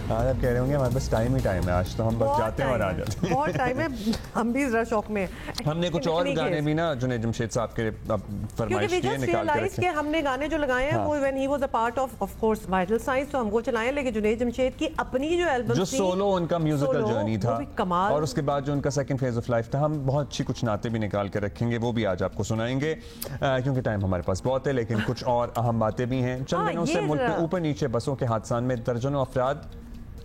आज आप कह रहे होंगे हमारे पास टाइम ही टाइम है, आज तो हम बस जाते हैं और आ जाते हैं। बहुत टाइम है, हम भी जरा शौक में हमने कुछ और गाने भी ना जुनैद जमशेद साहब के फरमाइश किए, निकाल के रखे। हमने गाने जो लगाए हैं वो when he was a part of course vital science, तो हम वो चलाएं, लेकिन जुनैद जमशेद की अपनी जो एल्बम जो सोलो उनका म्यूजिकल जर्नी था कमाल, और उसके बाद जो उनका सेकंड फेज ऑफ लाइफ था, हम बहुत अच्छी कुछ नाते भी निकाल के रखेंगे, वो भी आज आपको सुनाएंगे क्योंकि टाइम हमारे पास बहुत है। लेकिन कुछ और अहम बातें भी हैं। चंद दिनों से मुल्क में ऊपर नीचे बसों के हादसा में दर्जनों अफराद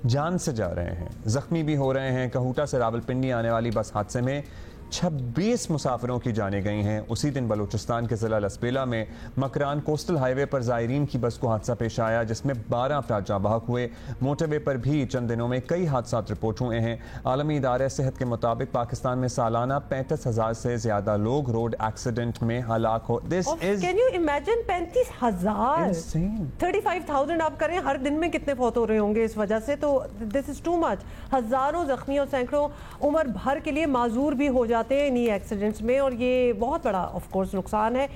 जान से जा रहे हैं, जख्मी भी हो रहे हैं। कहूटा से रावलपिंडी आने वाली बस हादसे में 26 मुसाफिरों की जानें गई हैं। उसी दिन बलूचिस्तान के जिला लसबेला में मकरान कोस्टल हाईवे पर ज़ायरीन की बस को हादसा पेश आया, जिसमें 12 अफराद जाँ बहक हुए। मोटरवे पर भी चंद दिनों में कई हादसा रिपोर्ट हुए हैं। आलमी इदारे सेहत के मुताबिक पाकिस्तान में सालाना 35,000 से ज्यादा लोग रोड एक्सीडेंट में हलाक हो। This is, can you imagine 35,000, 35,000 आप करें, हर दिन में कितने फौत हो रहे होंगे इस वजह से, तो दिस इज टू मच। हजारों जख्मी और सैकड़ों उम्र भर के लिए माजूर भी हो जाते हैं इन्हीं एक्सीडेंट्स में, और ये बहुत बड़ा ऑफ कोर्स नुकसान है।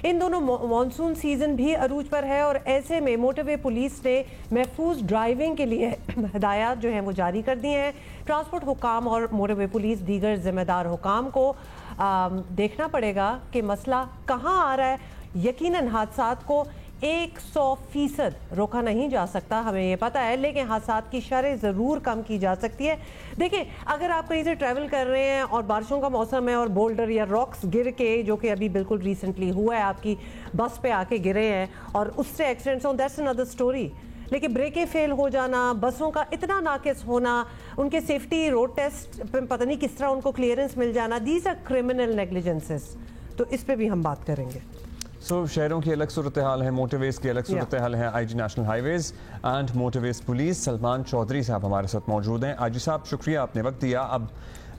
इन दोनों मॉनसून सीजन भी अरूज पर है और ऐसे में मोटरवे पुलिस ने महफूज ड्राइविंग के लिए हिदायत जो हैं वो जारी कर दी हैं। ट्रांसपोर्ट हुकाम और मोटरवे पुलिस दीगर जिम्मेदार हुकाम को देखना पड़ेगा कि मसला कहाँ आ रहा है। यकीनन हादसात को 100% रोका नहीं जा सकता, हमें ये पता है, लेकिन हादसात की शरह ज़रूर कम की जा सकती है। देखिए, अगर आप कहीं से ट्रैवल कर रहे हैं और बारिशों का मौसम है और बोल्डर या रॉक्स गिर के, जो कि अभी बिल्कुल रिसेंटली हुआ है, आपकी बस पे आके गिरे हैं और उससे एक्सीडेंट्स हो, दैट्स अनदर स्टोरी। लेकिन ब्रेकें फेल हो जाना, बसों का इतना नाकिस होना, उनके सेफ्टी रोड टेस्ट पता नहीं किस तरह उनको क्लियरेंस मिल जाना, दीज आर क्रिमिनल नेग्लिजेंसेस। तो इस पे भी हम बात करेंगे। शहरों की अलग सूरत हाल है, मोटरवेज की अलग सूरत हाल है। IG national highways and motorways police Salman Chaudhry साहब हमारे साथ मौजूद हैं। IG साहब, शुक्रिया, आपने वक्त दिया। अब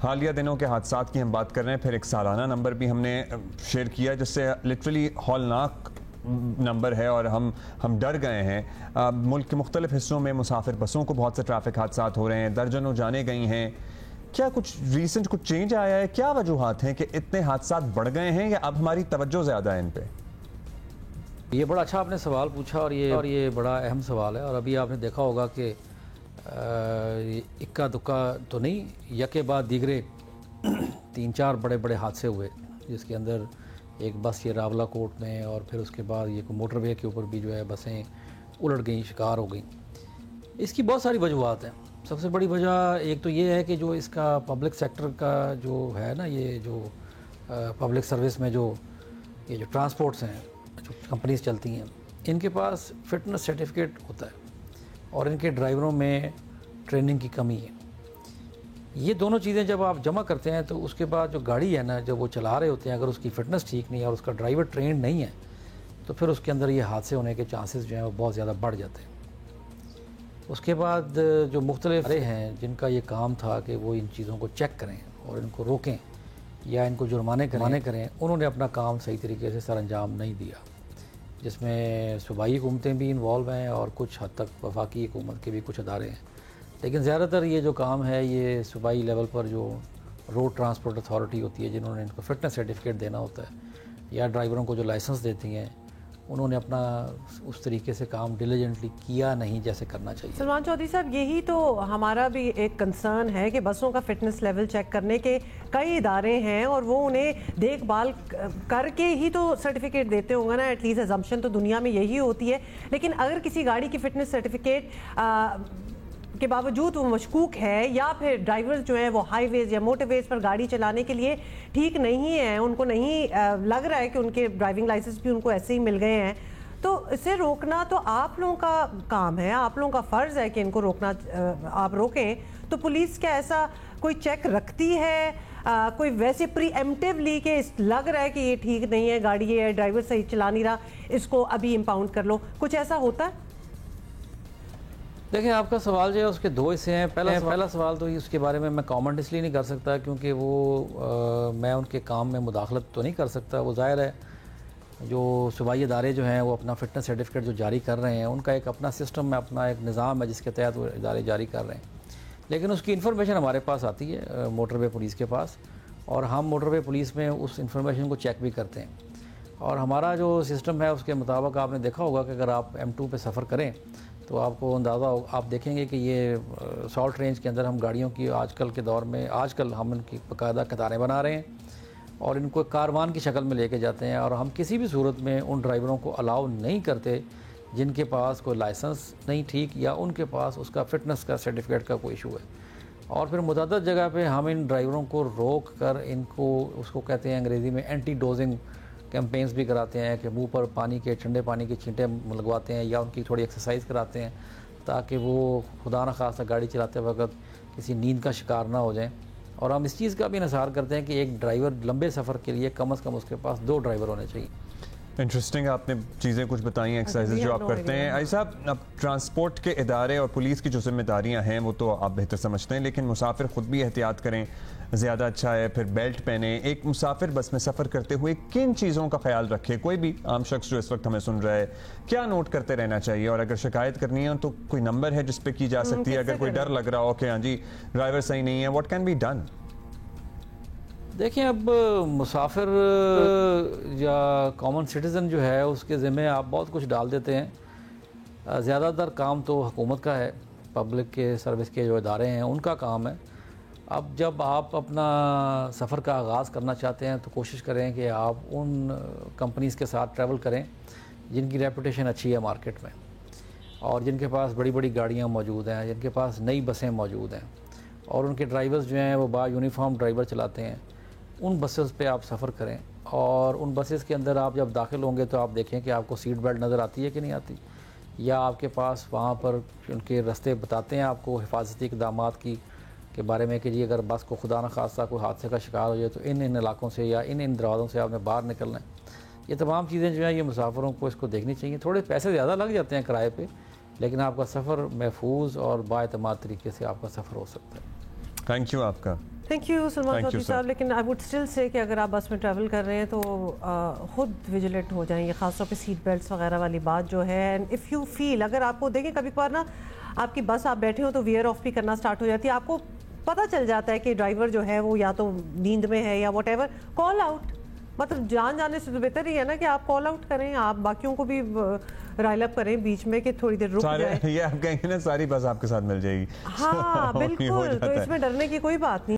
हालिया दिनों के हादसात की हम बात कर रहे हैं, फिर एक सालाना नंबर भी हमने शेयर किया जिससे लिटरली हौलनाक नंबर है और हम डर गए हैं। मुल्क के मुख्तलिफ हिस्सों में मुसाफिर बसों को बहुत से ट्रैफिक हादसात हो रहे हैं, दर्जनों जाने गई हैं। क्या कुछ रीसेंट कुछ चेंज आया है? क्या वजूहात हैं कि इतने हादसात बढ़ गए हैं या अब हमारी तवज्जो ज़्यादा है इन पे? ये बड़ा अच्छा आपने सवाल पूछा और ये बड़ा अहम सवाल है। और अभी आपने देखा होगा कि इक्का दुक्का तो नहीं, यके बाद दीगरे 3-4 बड़े बड़े हादसे हुए, जिसके अंदर एक बस ये रावला कोट में, और फिर उसके बाद ये मोटरवे के ऊपर भी जो है बसें उलट गई, शिकार हो गई। इसकी बहुत सारी वजूहात हैं। सबसे बड़ी वजह एक तो ये है कि जो इसका पब्लिक सेक्टर का जो है ना, ये जो पब्लिक सर्विस में जो ये जो ट्रांसपोर्ट्स हैं, जो कंपनीज चलती हैं, इनके पास फिटनेस सर्टिफिकेट होता है और इनके ड्राइवरों में ट्रेनिंग की कमी है। ये दोनों चीज़ें जब आप जमा करते हैं तो उसके बाद जो गाड़ी है ना, जब वो चला रहे होते हैं, अगर उसकी फ़िटनेस ठीक नहीं है और उसका ड्राइवर ट्रेंड नहीं है, तो फिर उसके अंदर ये हादसे होने के चांसेस जो हैं वो बहुत ज़्यादा बढ़ जाते हैं। उसके बाद जो मुख्तलिफ हैं जिनका ये काम था कि वो इन चीज़ों को चेक करें और इनको रोकें या इनको जुर्माने करें, उन्होंने अपना काम सही तरीके से सर अंजाम नहीं दिया, जिसमें सूबाई हुकूमतें भी इन्वॉल्व हैं और कुछ हद तक वफाकी हुकूमत के भी कुछ अदारे हैं। लेकिन ज़्यादातर ये जो काम है ये सूबाई लेवल पर जो रोड ट्रांसपोर्ट अथॉरिटी होती है, जिन्होंने इनको फिटनेस सर्टिफिकेट देना होता है, या ड्राइवरों को जो लाइसेंस देती हैं, उन्होंने अपना उस तरीके से काम डिलीजेंटली किया नहीं जैसे करना चाहिए। सलमान चौधरी साहब, यही तो हमारा भी एक कंसर्न है कि बसों का फिटनेस लेवल चेक करने के कई इदारे हैं और वो उन्हें देखभाल करके ही तो सर्टिफिकेट देते होंगे ना, एटलीस्ट अजम्पशन तो दुनिया में यही होती है। लेकिन अगर किसी गाड़ी की फिटनेस सर्टिफिकेट के बावजूद वो मशकूक है, या फिर ड्राइवर्स जो हैं वो हाईवेज या मोटरवेज पर गाड़ी चलाने के लिए ठीक नहीं है, उनको नहीं लग रहा है कि उनके ड्राइविंग लाइसेंस भी उनको ऐसे ही मिल गए हैं, तो इसे रोकना तो आप लोगों का काम है, आप लोगों का फ़र्ज़ है कि इनको रोकना, आप रोकें। तो पुलिस क्या ऐसा कोई चेक रखती है, कोई वैसे प्रीएम्प्टिवली कि लग रहा है कि ये ठीक नहीं है, गाड़ी ये ड्राइवर सही चला नहीं रहा, इसको अभी इम्पाउंड कर लो, कुछ ऐसा होता है? देखिए, आपका सवाल जो है उसके दो हिस्से हैं। पहला सवाल तो उसके बारे में मैं कमेंट इसलिए नहीं कर सकता क्योंकि वो मैं उनके काम में मुदाखलत तो नहीं कर सकता। वो ज़ाहिर है जो सूबाई इदारे जो हैं वो अपना फ़िटनेस सर्टिफिकेट जो जारी कर रहे हैं, उनका एक अपना सिस्टम है, अपना एक निज़ाम है जिसके तहत वो इदारे जारी कर रहे हैं। लेकिन उसकी इन्फॉर्मेशन हमारे पास आती है मोटरवे पुलिस के पास, और हम मोटरवे पुलिस में उस इन्फॉर्मेशन को चेक भी करते हैं। और हमारा जो सिस्टम है उसके मुताबिक आपने देखा होगा कि अगर आप M2 पे सफ़र करें तो आपको अंदाज़ा हो, आप देखेंगे कि ये सॉल्ट रेंज के अंदर हम गाड़ियों की आजकल के दौर में आजकल हम इनकी बाकायदा कतारें बना रहे हैं और इनको कारवान की शक्ल में लेके जाते हैं और हम किसी भी सूरत में उन ड्राइवरों को अलाउ नहीं करते जिनके पास कोई लाइसेंस नहीं ठीक या उनके पास उसका फ़िटनेस का सर्टिफिकेट का कोई इशू है। और फिर मुतअद्दिद जगह पे हम इन ड्राइवरों को रोक कर इनको उसको कहते हैं अंग्रेज़ी में एंटी डोजिंग कैंपेन्स भी कराते हैं कि मुंह पर पानी के ठंडे पानी के छींटे लगवाते हैं या उनकी थोड़ी एक्सरसाइज कराते हैं ताकि वो खुदा न खासा गाड़ी चलाते वक्त किसी नींद का शिकार ना हो जाएं। और हम इस चीज़ का भी इंतज़ार करते हैं कि एक ड्राइवर लंबे सफ़र के लिए कम से कम उसके पास 2 ड्राइवर होने चाहिए। इंटरेस्टिंग, आपने चीज़ें कुछ बताई एक्सरसाइजेज जो आप करते हैं। आई साहब, अब ट्रांसपोर्ट के इदारे और पुलिस की जो जिम्मेदारियां हैं वो तो आप बेहतर समझते हैं, लेकिन मुसाफिर ख़ुद भी एहतियात करें ज़्यादा अच्छा है। फिर बेल्ट पहने। एक मुसाफिर बस में सफ़र करते हुए किन चीज़ों का ख्याल रखे? कोई भी आम शख्स जो इस वक्त हमें सुन रहा है, क्या नोट करते रहना चाहिए? और अगर शिकायत करनी है तो कोई नंबर है जिस पे की जा सकती है? अगर कोई डर लग रहा हो कि हाँ जी ड्राइवर सही नहीं है, व्हाट कैन बी डन? देखिए, अब मुसाफिर या कॉमन सिटीज़न जो है उसके ज़िम्मे आप बहुत कुछ डाल देते हैं। ज़्यादातर काम तो हुकूमत का है, पब्लिक के सर्विस के जो इदारे हैं उनका काम है। अब जब आप अपना सफ़र का आगाज़ करना चाहते हैं तो कोशिश करें कि आप उन कंपनीज़ के साथ ट्रैवल करें जिनकी रेपुटेशन अच्छी है मार्केट में और जिनके पास बड़ी बड़ी गाड़ियाँ मौजूद हैं, जिनके पास नई बसें मौजूद हैं और उनके ड्राइवर्स जो हैं वो बा यूनिफॉर्म ड्राइवर चलाते हैं। उन बसेस पे आप सफ़र करें और उन बसेस के अंदर आप जब दाखिल होंगे तो आप देखें कि आपको सीट बेल्ट नज़र आती है कि नहीं आती, या आपके पास वहाँ पर उनके रास्ते बताते हैं आपको हिफाजती इक़दामात की के बारे में कि जी अगर बस को खुदा न खास्ता कोई हादसे का शिकार हो जाए तो इन इलाकों से या इन दरवाज़ों से आपने बाहर निकलना है। ये तमाम चीज़ें जो हैं ये मुसाफिरों को इसको देखनी चाहिए। थोड़े पैसे ज़्यादा लग जाते हैं किराए पे, लेकिन आपका सफ़र महफूज और बाएतमाद तरीके से आपका सफ़र हो सकता है। थैंक यू आपका। थैंक यू सलमान चौधरी साहब। लेकिन आई वुड स्टिल से कि अगर आप बस में ट्रैवल कर रहे हैं तो खुद विजिलेंट हो जाएंगे, खासतौर पे सीट बेल्ट्स वगैरह वाली बात जो है। एंड इफ़ यू फील, अगर आपको देखें कभी कभार ना आपकी बस आप बैठे हो तो वियर ऑफ भी करना स्टार्ट हो जाती है, आपको पता चल जाता है कि ड्राइवर जो है वो या तो नींद में है या वट एवर, कॉल आउट। मतलब जान जाने से तो बेहतर ही है ना कि आप कॉल आउट करें, आप बाकियों को भी राइल अप करें बीच में कि थोड़ी देर रुक जाए। ये आप कहेंगे ना सारी बस आपके साथ मिल जाएगी। हाँ बिल्कुल, तो इसमें डरने की कोई बात नहीं।